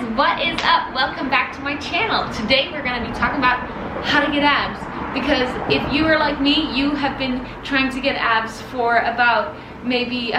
guys, what is up? Welcome back to my channel. Today we're going to be talking about how to get abs, because if you are like me, you have been trying to get abs for about maybe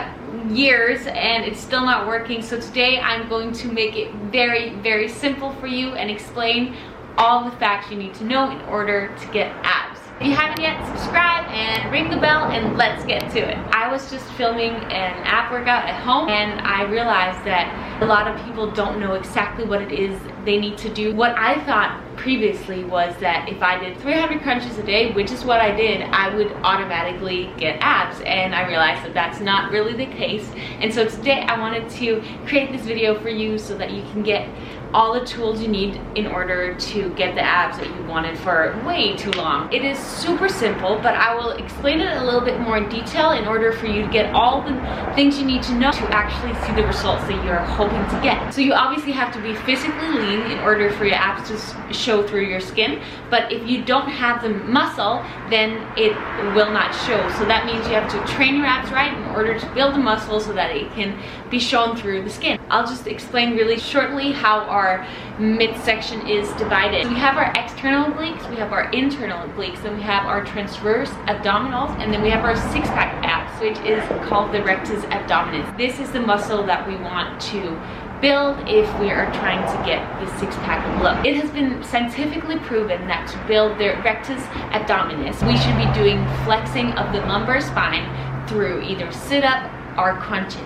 years and it's still not working. So today I'm going to make it very simple for you and explain all the facts you need to know in order to get abs. If you haven't yet, subscribe and ring the bell and let's get to it. I was just filming an ab workout at home and I realized that a lot of people don't know exactly what it is they need to do. What I thought previously was that if I did 300 crunches a day, which is what I did, I would automatically get abs, and I realized that that's not really the case. And so today I wanted to create this video for you so that you can get all the tools you need in order to get the abs that you wanted for way too long. It is super simple, but I will explain it a little bit more in detail in order for you to get all the things you need to know to actually see the results that you're hoping to get. So you obviously have to be physically lean in order for your abs to show through your skin, but if you don't have the muscle, then it will not show. So that means you have to train your abs right in order to build the muscle so that it can be shown through the skin. I'll just explain really shortly how our midsection is divided. We have our external obliques, we have our internal obliques, then we have our transverse abdominals, and then we have our six-pack abs, which is called the rectus abdominis. This is the muscle that we want to build if we are trying to get the six-pack look. It has been scientifically proven that to build the rectus abdominis, we should be doing flexing of the lumbar spine through either sit-up or crunches.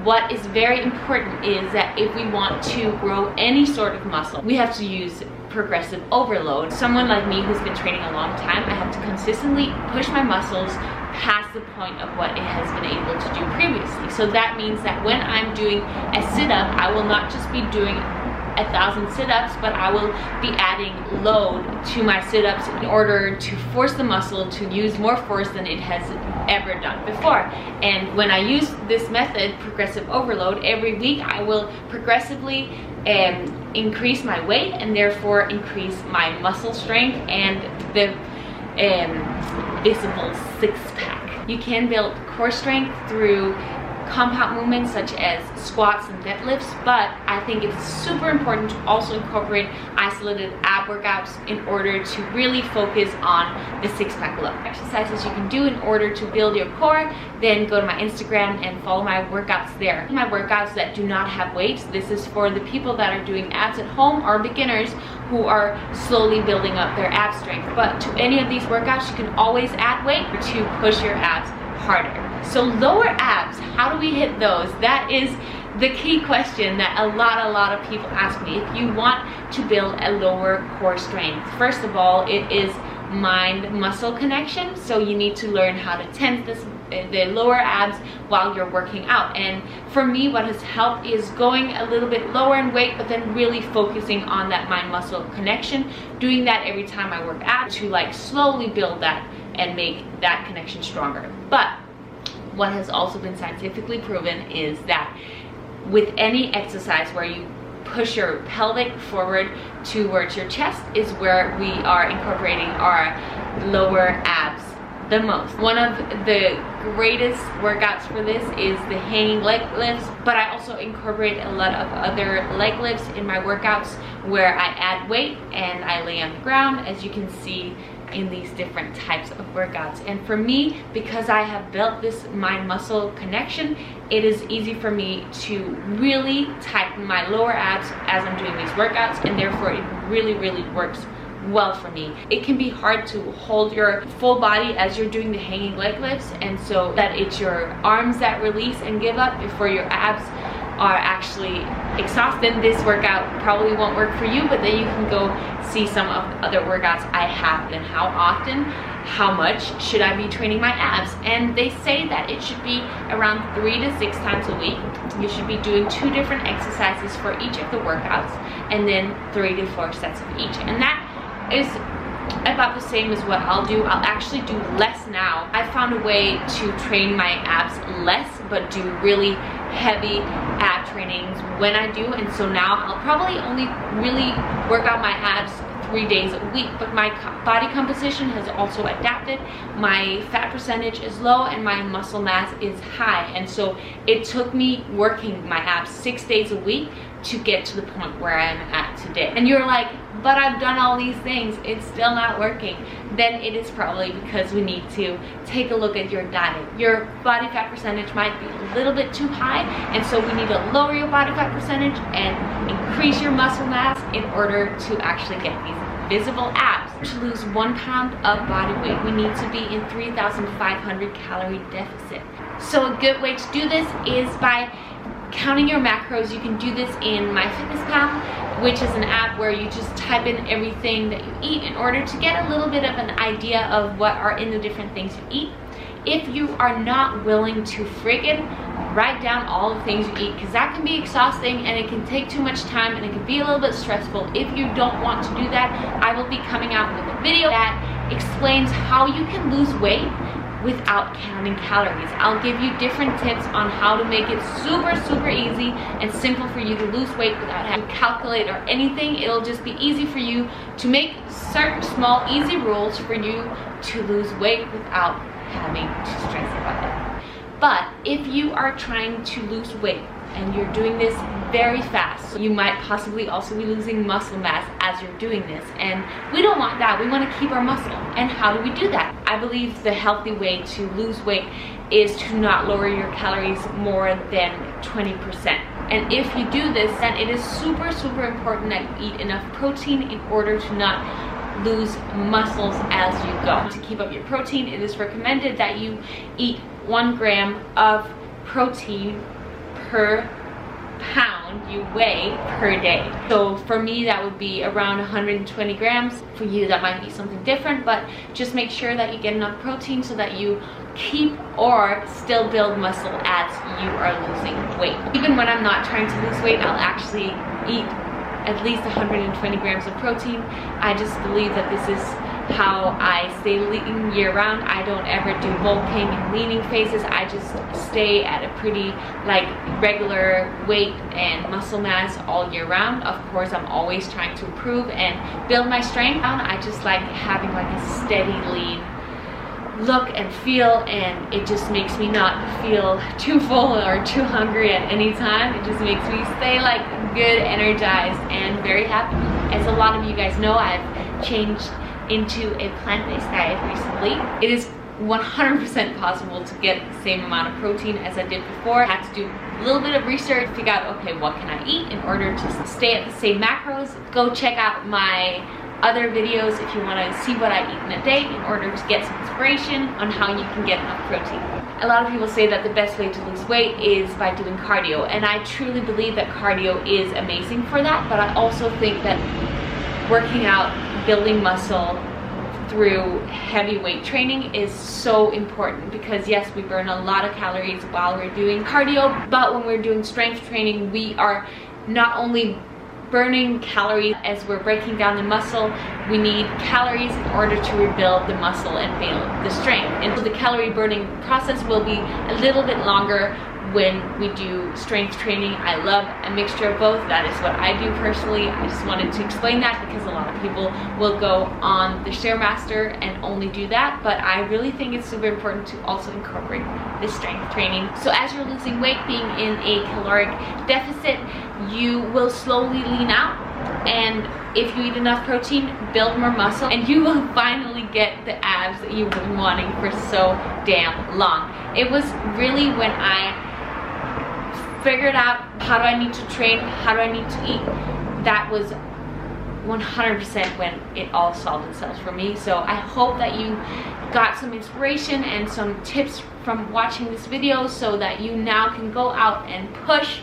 What is very important is that if we want to grow any sort of muscle, we have to use progressive overload. Someone like me who's been training a long time, I have to consistently push my muscles past the point of what it has been able to do previously. So that means that when I'm doing a sit-up, I will not just be doing 1,000 sit-ups, but I will be adding load to my sit-ups in order to force the muscle to use more force than it has ever done before. And when I use this method, progressive overload, every week I will progressively increase my weight and therefore increase my muscle strength and the visible six-pack. You can build core strength through compound movements such as squats and deadlifts, but I think it's super important to also incorporate isolated ab workouts in order to really focus on the six-pack look. Exercises you can do in order to build your core, then go to my Instagram and follow my workouts there. My workouts that do not have weights, this is for the people that are doing abs at home or beginners who are slowly building up their ab strength. But to any of these workouts, you can always add weight to push your abs harder. So lower abs, how do we hit those? That is the key question that a lot of people ask me. If you want to build a lower core strength, first of all, it is mind-muscle connection. So you need to learn how to tense the lower abs while you're working out. And for me, what has helped is going a little bit lower in weight, but then really focusing on that mind-muscle connection, doing that every time I work out to like slowly build that and make that connection stronger. But what has also been scientifically proven is that with any exercise where you push your pelvic forward towards your chest is where we are incorporating our lower abs the most. One of the greatest workouts for this is the hanging leg lifts, but I also incorporate a lot of other leg lifts in my workouts where I add weight and I lay on the ground, as you can see in these different types of workouts. And for me, because I have built this mind-muscle connection, it is easy for me to really tighten my lower abs as I'm doing these workouts, and therefore it really works well for me. It can be hard to hold your full body as you're doing the hanging leg lifts, and so that it's your arms that release and give up before your abs are actually exhausted. This workout probably won't work for you, but then you can go see some of the other workouts I have and how often, how much should I be training my abs. And they say that it should be around 3 to 6 times a week. You should be doing 2 different exercises for each of the workouts and then 3 to 4 sets of each. And that is about the same as what I'll do. I'll actually do less now. I found a way to train my abs less but do really heavy ab trainings when I do, and so now I'll probably only really work out my abs 3 days a week, but my body composition has also adapted. My fat percentage is low and my muscle mass is high, and so it took me working my abs 6 days a week to get to the point where I'm at today. And you're like, but I've done all these things, it's still not working. Then it is probably because we need to take a look at your diet. Your body fat percentage might be a little bit too high, and so we need to lower your body fat percentage and increase your muscle mass in order to actually get these visible abs. To lose 1 pound of body weight, we need to be in 3,500 calorie deficit. So a good way to do this is by counting your macros. You can do this in MyFitnessPal, which is an app where you just type in everything that you eat in order to get a little bit of an idea of what are in the different things you eat. If you are not willing to friggin' write down all the things you eat, because that can be exhausting and it can take too much time and it can be a little bit stressful. If you don't want to do that, I will be coming out with a video that explains how you can lose weight without counting calories. I'll give you different tips on how to make it super easy and simple for you to lose weight without having to calculate or anything. It'll just be easy for you to make certain small easy rules for you to lose weight without having to stress about it. But if you are trying to lose weight and you're doing this very fast, you might possibly also be losing muscle mass as you're doing this, and we don't want that. We want to keep our muscle. And how do we do that? I believe the healthy way to lose weight is to not lower your calories more than 20%. And if you do this, then it is super important that you eat enough protein in order to not lose muscles as you go. To keep up your protein, it is recommended that you eat 1 gram of protein per pound you weigh per day. So for me, that would be around 120 grams. For you, that might be something different, but just make sure that you get enough protein so that you keep or still build muscle as you are losing weight. Even when I'm not trying to lose weight, I'll actually eat at least 120 grams of protein. I just believe that this is how I stay lean year round. I don't ever do bulking and leaning phases. I just stay at a pretty like regular weight and muscle mass all year round. Of course, I'm always trying to improve and build my strength. I just like having like a steady lean look and feel, and it just makes me not feel too full or too hungry at any time. It just makes me stay like good, energized, and very happy. As a lot of you guys know, I've changed into a plant-based diet recently. It is 100% possible to get the same amount of protein as I did before. I had to do a little bit of research, figure out, okay, what can I eat in order to stay at the same macros. Go check out my other videos if you want to see what I eat in a day in order to get some inspiration on how you can get enough protein. A lot of people say that the best way to lose weight is by doing cardio, and I truly believe that cardio is amazing for that, but I also think that working out, building muscle through heavy weight training is so important, because yes, we burn a lot of calories while we're doing cardio, but when we're doing strength training, we are not only burning calories as we're breaking down the muscle, we need calories in order to rebuild the muscle and build the strength. And so the calorie burning process will be a little bit longer when we do strength training. I love a mixture of both. That is what I do personally. I just wanted to explain that because a lot of people will go on the Stairmaster and only do that, but I really think it's super important to also incorporate the strength training. So as you're losing weight, being in a caloric deficit, you will slowly lean out, and if you eat enough protein, build more muscle, and you will finally get the abs that you've been wanting for so damn long. It was really when I figured out how do I need to train, how do I need to eat, that was 100% when it all solved itself for me. So I hope that you got some inspiration and some tips from watching this video so that you now can go out and push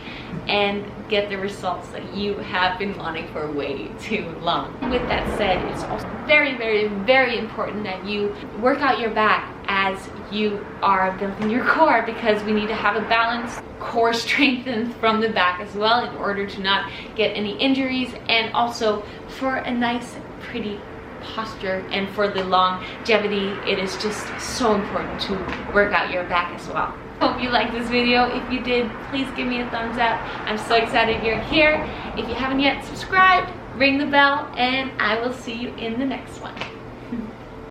and get the results that you have been wanting for way too long. With that said, it's also very important that you work out your back as you are building your core, because we need to have a balanced core strengthened from the back as well in order to not get any injuries, and also for a nice pretty posture and for the longevity. It is just so important to work out your back as well. Hope you liked this video. If you did, please give me a thumbs up. I'm so excited you're here. If you haven't yet subscribed, ring the bell, and I will see you in the next one.